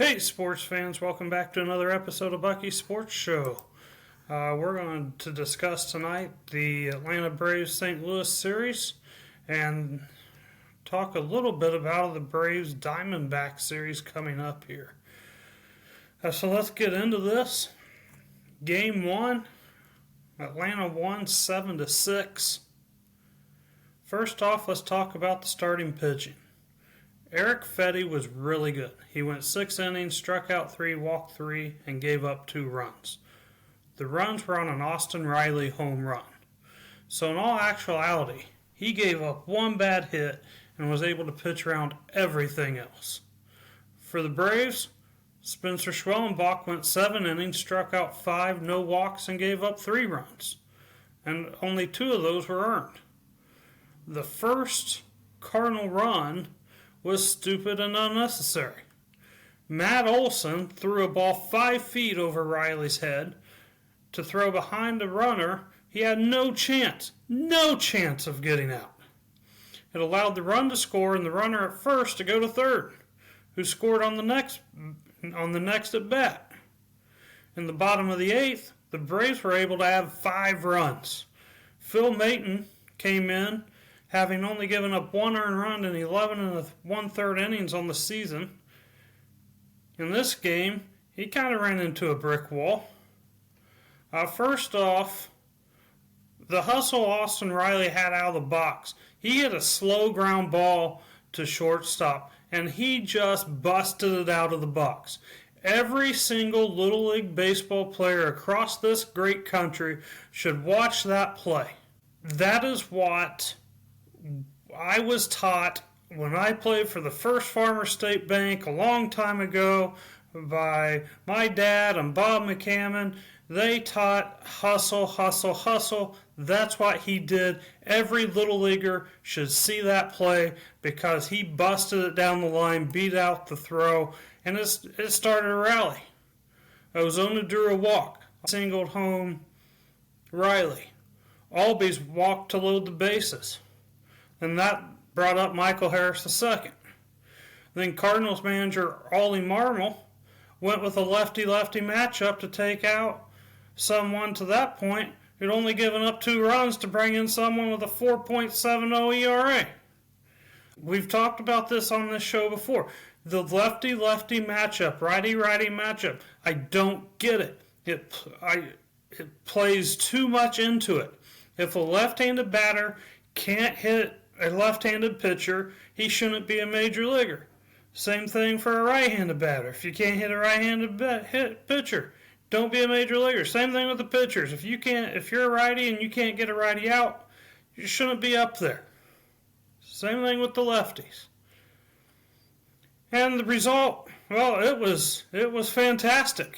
Hey sports fans, welcome back to another episode of Bucky Sports Show. We're going to discuss tonight the Atlanta Braves St. Louis series and talk a little bit about the Braves Diamondbacks series coming up here. So let's get into this. Game 1, Atlanta won 7-6. First off, let's talk about the starting pitching. Eric Fetty was really good. He went 6 innings, struck out 3, walked 3, and gave up 2 runs. The runs were on an Austin Riley home run. So in all actuality, he gave up 1 bad hit and was able to pitch around everything else. For the Braves, Spencer Schwellenbach went 7 innings, struck out 5, no walks, and gave up 3 runs. And only 2 of those were earned. The first Cardinal run was stupid and unnecessary. Matt Olson threw a ball 5 feet over Riley's head to throw behind the runner. He had no chance of getting out. It allowed the run to score and the runner at first to go to third, who scored on the next at bat. In the bottom of the 8th, the Braves were able to have 5 runs. Phil Maton came in, having only given up 1 earned run in 11 1/3 innings on the season. In this game, he kind of ran into a brick wall. First off, the hustle Austin Riley had out of the box. He hit a slow ground ball to shortstop, and he just busted it out of the box. Every single Little League baseball player across this great country should watch that play. That is what I was taught when I played for the First Farmer State Bank a long time ago by my dad and Bob McCammon. They taught hustle, hustle, hustle. That's what he did. Every Little Leaguer should see that play because he busted it down the line, beat out the throw, and it started a rally. Ozuna drew a walk, singled home Riley. Albies walked to load the bases. And that brought up Michael Harris II. Then Cardinals manager Ollie Marmol went with a lefty-lefty matchup to take out someone to that point who'd only given up 2 runs to bring in someone with a 4.70 ERA. We've talked about this on this show before. The lefty-lefty matchup, righty-righty matchup, I don't get it. It plays too much into it. If a left-handed batter can't hit a left-handed pitcher, he shouldn't be a major leaguer. Same thing for a right-handed batter. If you can't hit a right-handed pitcher, don't be a major leaguer. Same thing with the pitchers. If you're a righty and you can't get a righty out, you shouldn't be up there. Same thing with the lefties. And the result, well, it was fantastic.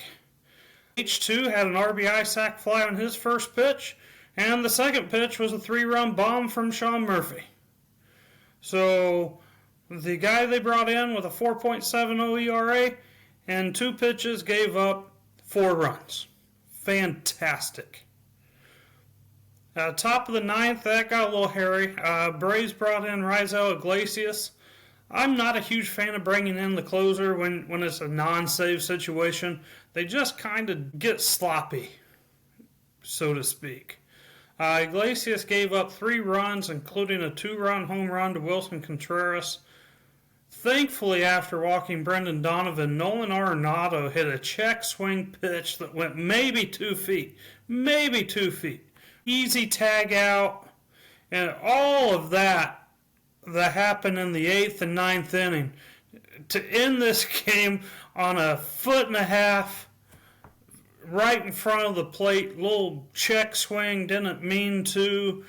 H2 had an RBI sac fly on his first pitch, and the second pitch was a 3-run bomb from Sean Murphy. So the guy they brought in with a 4.70 ERA and 2 pitches gave up 4 runs. Fantastic. Top of the 9th, that got a little hairy. Braves brought in Raisel Iglesias. I'm not a huge fan of bringing in the closer when it's a non-save situation. They just kind of get sloppy, so to speak. Iglesias gave up 3 runs, including a 2-run home run to Wilson Contreras. Thankfully, after walking Brendan Donovan, Nolan Arenado hit a check swing pitch that went maybe 2 feet. Maybe 2 feet. Easy tag out. And all of that happened in the 8th and 9th inning. To end this game on a 1.5 feet right in front of the plate, little check swing, didn't mean to.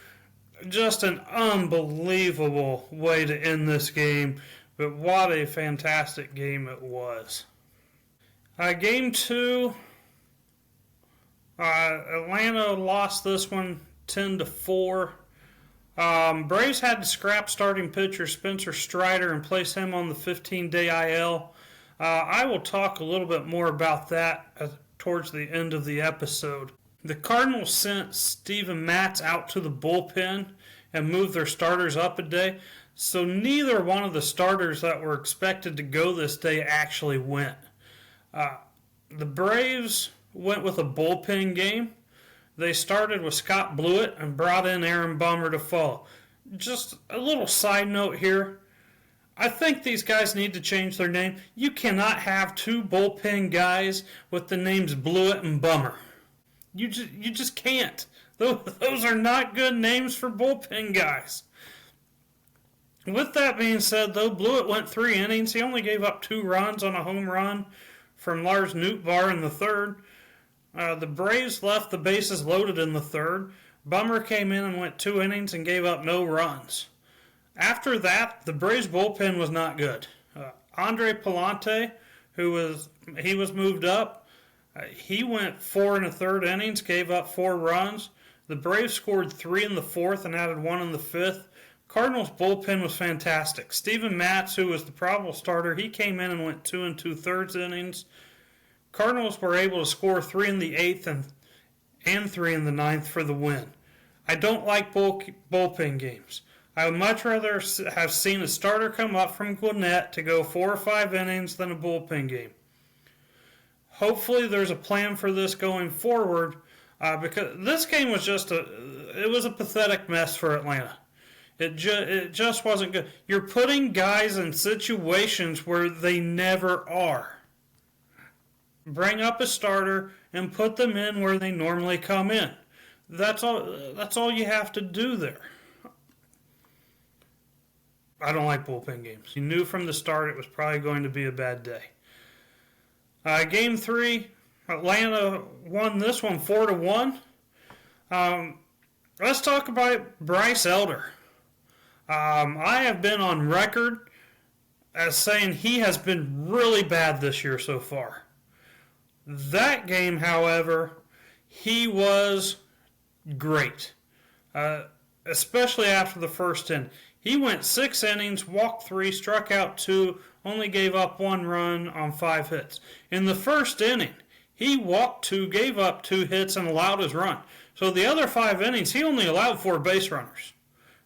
Just an unbelievable way to end this game, but what a fantastic game it was. Game 2, Atlanta lost this one 10-4. Braves had to scrap starting pitcher Spencer Strider and place him on the 15-day IL. I will talk a little bit more about that towards the end of the episode. The Cardinals sent Steven Matz out to the bullpen and moved their starters up a day, so neither one of the starters that were expected to go this day actually went. The Braves went with a bullpen game. They started with Scott Blewett and brought in Aaron Bummer to follow. Just a little side note here. I think these guys need to change their name. You cannot have two bullpen guys with the names Blewett and Bummer. You just can't. Those are not good names for bullpen guys. With that being said, though, Blewett went 3 innings. He only gave up 2 runs on a home run from Lars Nootbaar in the third. The Braves left the bases loaded in the third. Bummer came in and went 2 innings and gave up no runs. After that, the Braves bullpen was not good. Andre Palante, he was moved up. He went 4 1/3 innings, gave up 4 runs. The Braves scored 3 in the fourth and added 1 in the fifth. Cardinals bullpen was fantastic. Steven Matz, who was the probable starter, he came in and went 2 2/3 innings. Cardinals were able to score 3 in the eighth and 3 in the ninth for the win. I don't like bullpen games. I would much rather have seen a starter come up from Gwinnett to go 4 or 5 innings than a bullpen game. Hopefully there's a plan for this going forward, because this game was it was a pathetic mess for Atlanta. It just wasn't good. You're putting guys in situations where they never are. Bring up a starter and put them in where they normally come in. That's all you have to do there. I don't like bullpen games. You knew from the start it was probably going to be a bad day. Game 3, Atlanta won this one 4-1. Let's talk about Bryce Elder. I have been on record as saying he has been really bad this year so far. That game, however, he was great, especially after the first inning. He went 6 innings, walked 3, struck out 2, only gave up 1 run on 5 hits. In the first inning, he walked 2, gave up 2 hits, and allowed his run. So the other 5 innings, he only allowed 4 base runners,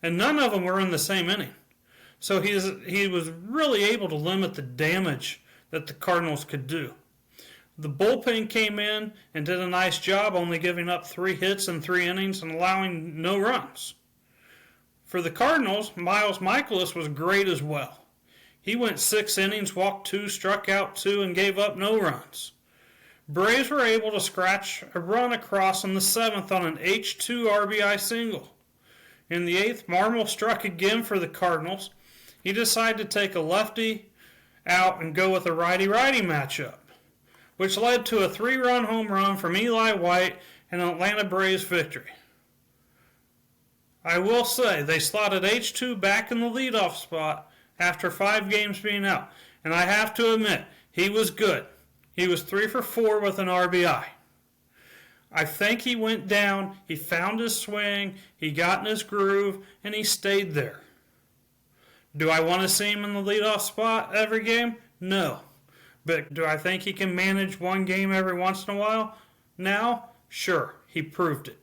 and none of them were in the same inning. So he was really able to limit the damage that the Cardinals could do. The bullpen came in and did a nice job, only giving up 3 hits in 3 innings and allowing no runs. For the Cardinals, Miles Michaelis was great as well. He went 6 innings, walked 2, struck out 2, and gave up no runs. Braves were able to scratch a run across in the 7th on an H2 RBI single. In the 8th, Marmol struck again for the Cardinals. He decided to take a lefty out and go with a righty-righty matchup, which led to a 3-run home run from Eli White and an Atlanta Braves victory. I will say they slotted H2 back in the leadoff spot after 5 games being out, and I have to admit, he was good. He was 3 for 4 with an RBI. I think he went down, he found his swing, he got in his groove, and he stayed there. Do I want to see him in the leadoff spot every game? No. But do I think he can manage one game every once in a while? Now? Sure, he proved it.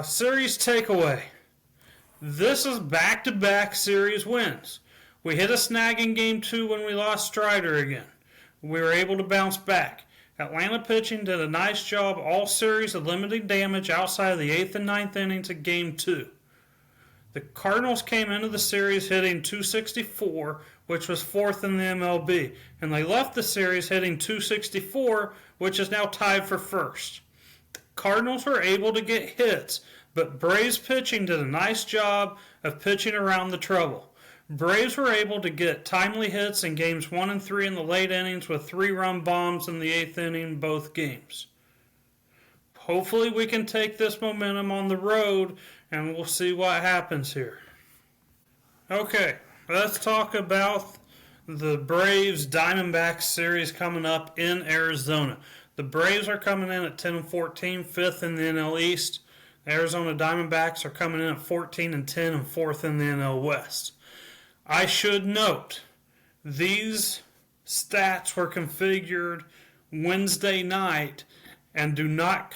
Series takeaway. This is back-to-back series wins. We hit a snag in Game 2 when we lost Strider again. We were able to bounce back. Atlanta pitching did a nice job all series of limiting damage outside of the 8th and 9th innings of Game 2. The Cardinals came into the series hitting .264, which was 4th in the MLB, and they left the series hitting .264, which is now tied for 1st. The Cardinals were able to get hits, but Braves pitching did a nice job of pitching around the trouble. Braves were able to get timely hits in games 1 and 3 in the late innings with 3-run bombs in the 8th inning both games. Hopefully we can take this momentum on the road and we'll see what happens here. Okay, let's talk about the Braves Diamondbacks series coming up in Arizona. The Braves are coming in at 10-14, 5th in the NL East. The Arizona Diamondbacks are coming in at 14-10 and 4th in the NL West. I should note, these stats were configured Wednesday night and do not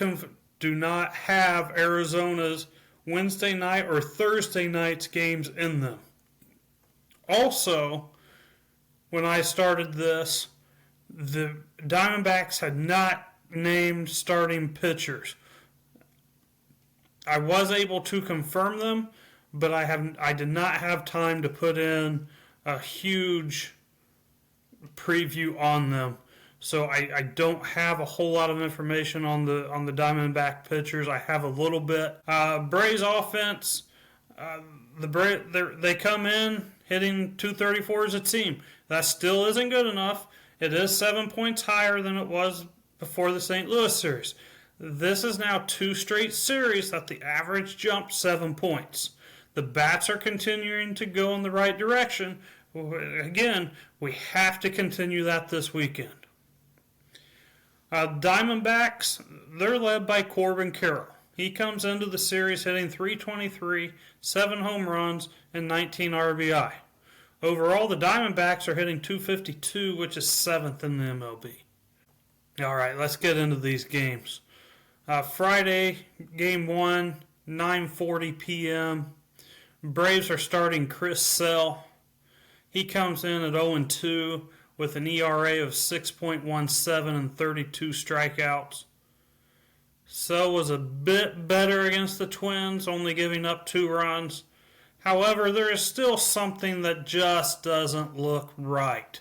have Arizona's Wednesday night or Thursday night's games in them. Also, when I started this, the Diamondbacks had not named starting pitchers. I was able to confirm them, but I did not have time to put in a huge preview on them. So I don't have a whole lot of information on the Diamondback pitchers. I have a little bit. Braves offense, they come in hitting 234 as a team. That still isn't good enough. It is 7 points higher than it was before the St. Louis series. This is now 2 straight series that the average jumped 7 points. The bats are continuing to go in the right direction. Again, we have to continue that this weekend. Diamondbacks, they're led by Corbin Carroll. He comes into the series hitting .323, 7 home runs, and 19 RBI. Overall, the Diamondbacks are hitting .252, which is 7th in the MLB. All right, let's get into these games. Friday, Game 1, 9:40 p.m. Braves are starting Chris Sale. He comes in at 0-2 with an ERA of 6.17 and 32 strikeouts. Sale was a bit better against the Twins, only giving up 2 runs. However, there is still something that just doesn't look right.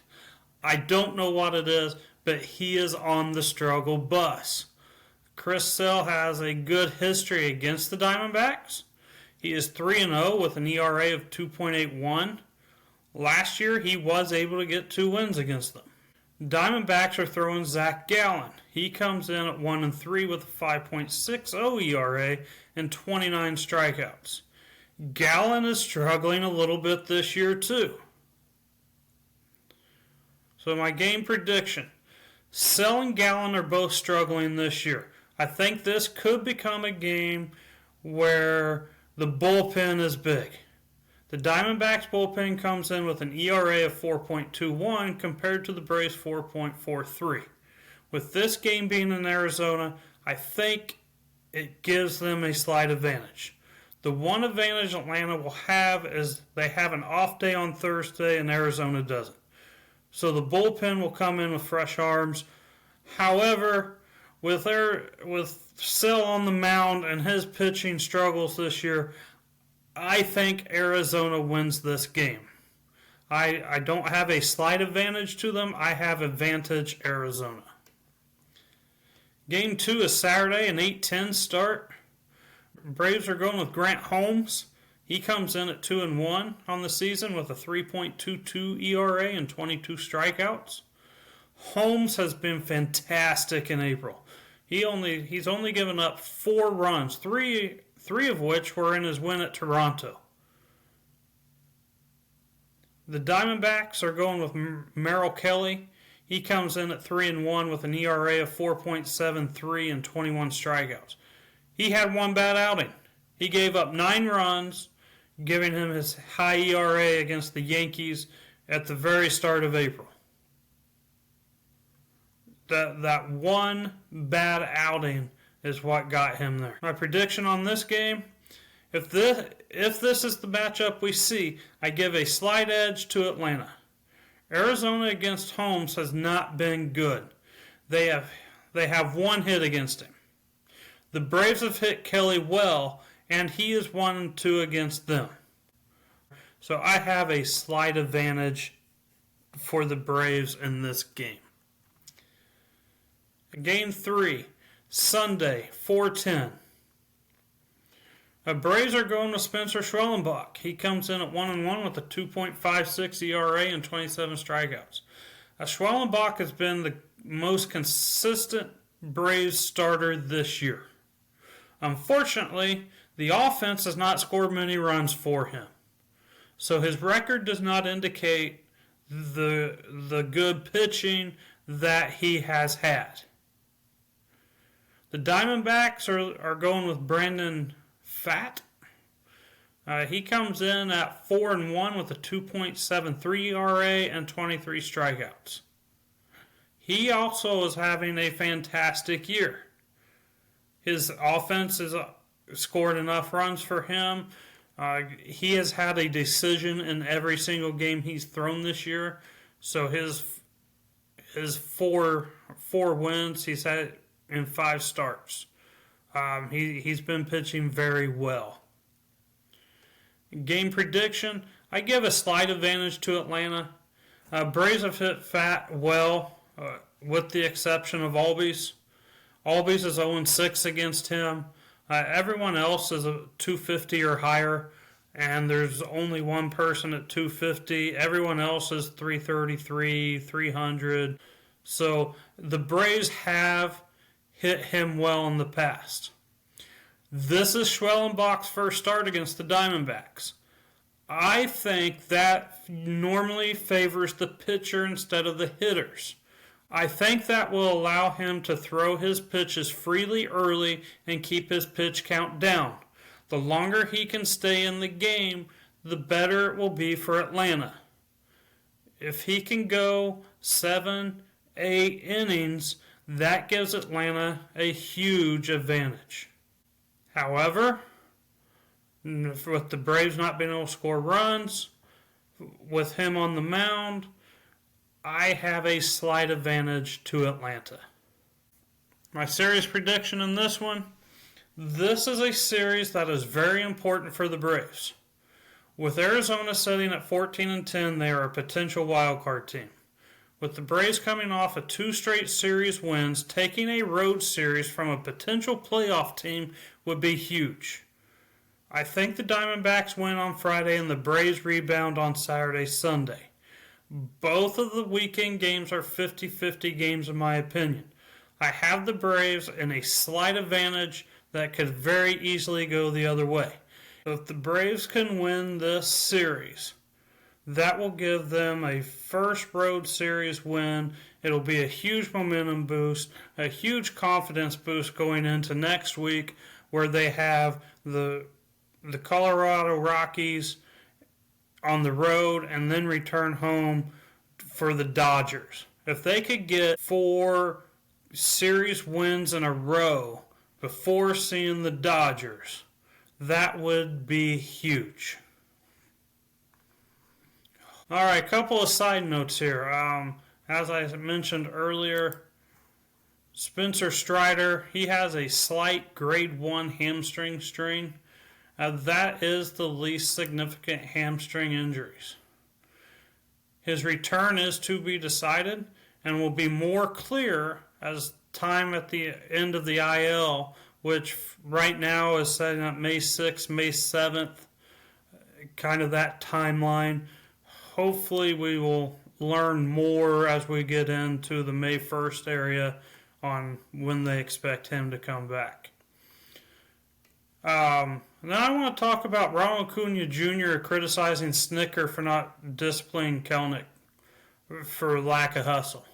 I don't know what it is, but he is on the struggle bus. Chris Sale has a good history against the Diamondbacks. He is 3-0 with an ERA of 2.81. Last year, he was able to get 2 wins against them. Diamondbacks are throwing Zach Gallen. He comes in at 1-3 with a 5.60 ERA and 29 strikeouts. Gallen is struggling a little bit this year too. So my game prediction, Sale and Gallen are both struggling this year. I think this could become a game where the bullpen is big. The Diamondbacks bullpen comes in with an ERA of 4.21 compared to the Braves' 4.43. With this game being in Arizona, I think it gives them a slight advantage. The one advantage Atlanta will have is they have an off day on Thursday and Arizona doesn't. So the bullpen will come in with fresh arms. However, with Sale on the mound and his pitching struggles this year, I think Arizona wins this game. I don't have a slight advantage to them. I have advantage Arizona. Game 2 is Saturday, an 8:10 start. Braves are going with Grant Holmes. He comes in at 2-1 on the season with a 3.22 ERA and 22 strikeouts. Holmes has been fantastic in April. He's only given up 4 runs, three of which were in his win at Toronto. The Diamondbacks are going with Merrill Kelly. He comes in at 3-1 with an ERA of 4.73 and 21 strikeouts. He had one bad outing. He gave up 9 runs, giving him his high ERA against the Yankees at the very start of April. That one bad outing is what got him there. My prediction on this game, if this is the matchup we see, I give a slight edge to Atlanta. Arizona against Holmes has not been good. They have 1 hit against him. The Braves have hit Kelly well, and he is 1-2 against them. So I have a slight advantage for the Braves in this game. Game 3, Sunday, 4:10. The Braves are going with Spencer Schwellenbach. He comes in at 1-1 with a 2.56 ERA and 27 strikeouts. Schwellenbach has been the most consistent Braves starter this year. Unfortunately, the offense has not scored many runs for him. So his record does not indicate the good pitching that he has had. The Diamondbacks are going with Brandon Pfaadt. He comes in at 4-1 with a 2.73 ERA and 23 strikeouts. He also is having a fantastic year. His offense has scored enough runs for him. He has had a decision in every single game he's thrown this year. So his four wins he's had in 5 starts. He's been pitching very well. Game prediction, I give a slight advantage to Atlanta. Braves have hit fat well, with the exception of Albies. Albies is 0-6 against him. Everyone else is a 250 or higher, and there's only one person at 250. Everyone else is 333, 300. So the Braves have hit him well in the past. This is Schwellenbach's first start against the Diamondbacks. I think that normally favors the pitcher instead of the hitters. I think that will allow him to throw his pitches freely early and keep his pitch count down. The longer he can stay in the game, the better it will be for Atlanta. If he can go 7, 8 innings, that gives Atlanta a huge advantage. However, with the Braves not being able to score runs, with him on the mound, I have a slight advantage to Atlanta. My series prediction in this one, this is a series that is very important for the Braves. With Arizona sitting at 14-10, they are a potential wildcard team. With the Braves coming off of 2 straight series wins, taking a road series from a potential playoff team would be huge. I think the Diamondbacks win on Friday and the Braves rebound on Saturday, Sunday. Both of the weekend games are 50-50 games in my opinion. I have the Braves in a slight advantage that could very easily go the other way. If the Braves can win this series, that will give them a first road series win. It'll be a huge momentum boost, a huge confidence boost going into next week where they have the Colorado Rockies on the road and then return home for the Dodgers. If they could get 4 series wins in a row before seeing the Dodgers, that would be huge. All right, a couple of side notes here. As I mentioned earlier, Spencer Strider, he has a slight grade 1 hamstring strain. That is the least significant hamstring injuries. His return is to be decided and will be more clear as time at the end of the IL, which right now is setting up May 6th, May 7th, kind of that timeline. Hopefully we will learn more as we get into the May 1st area on when they expect him to come back. Now I want to talk about Ronald Acuna Jr. criticizing Snicker for not disciplining Kelenic for lack of hustle.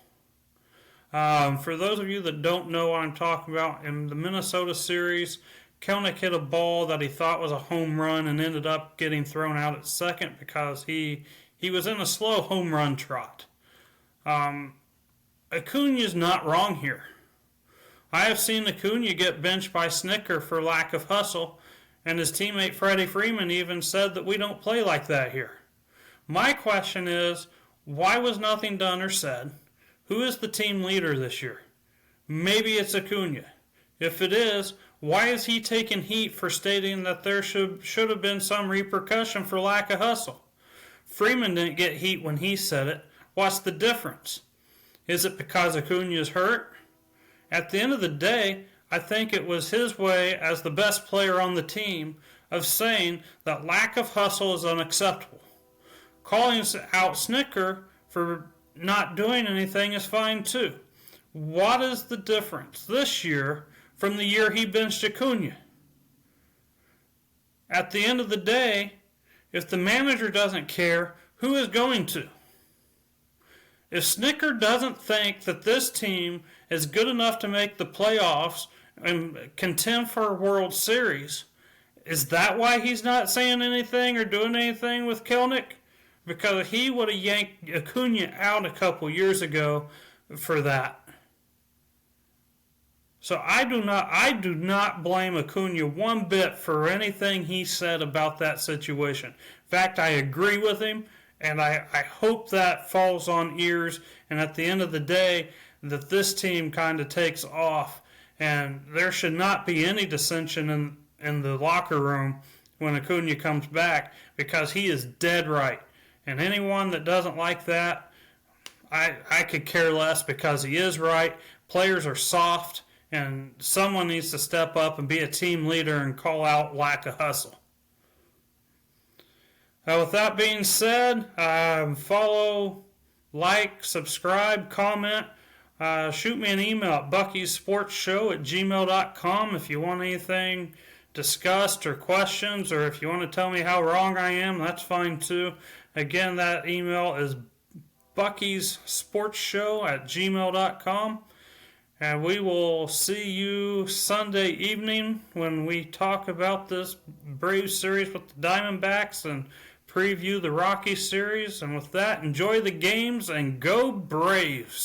For those of you that don't know what I'm talking about, in the Minnesota series, Kelenic hit a ball that he thought was a home run and ended up getting thrown out at second because he was in a slow home run trot. Acuna's not wrong here. I have seen Acuna get benched by Snicker for lack of hustle, and his teammate Freddie Freeman even said that we don't play like that here. My question is, why was nothing done or said? Who is the team leader this year? Maybe it's Acuna. If it is, why is he taking heat for stating that there should have been some repercussion for lack of hustle? Freeman didn't get heat when he said it. What's the difference? Is it because Acuna is hurt? At the end of the day, I think it was his way as the best player on the team of saying that lack of hustle is unacceptable. Calling out Snicker for not doing anything is fine too. What is the difference this year from the year he benched Acuna? At the end of the day, if the manager doesn't care, who is going to? If Snicker doesn't think that this team is good enough to make the playoffs and contend for a World Series, is that why he's not saying anything or doing anything with Kelenic? Because he would have yanked Acuna out a couple years ago for that. So I do not blame Acuna one bit for anything he said about that situation. In fact, I agree with him, And I hope that falls on ears, and at the end of the day, that this team kind of takes off, and there should not be any dissension in the locker room when Acuna comes back, because he is dead right. And anyone that doesn't like that, I could care less, because he is right. Players are soft, and someone needs to step up and be a team leader and call out lack of hustle. With that being said, follow, like, subscribe, comment. Shoot me an email at buckysportsshow@gmail.com if you want anything discussed or questions, or if you want to tell me how wrong I am, that's fine too. Again, that email is buckysportsshow@gmail.com. And we will see you Sunday evening when we talk about this Braves series with the Diamondbacks and preview the Rocky series. And with that, enjoy the games and go Braves!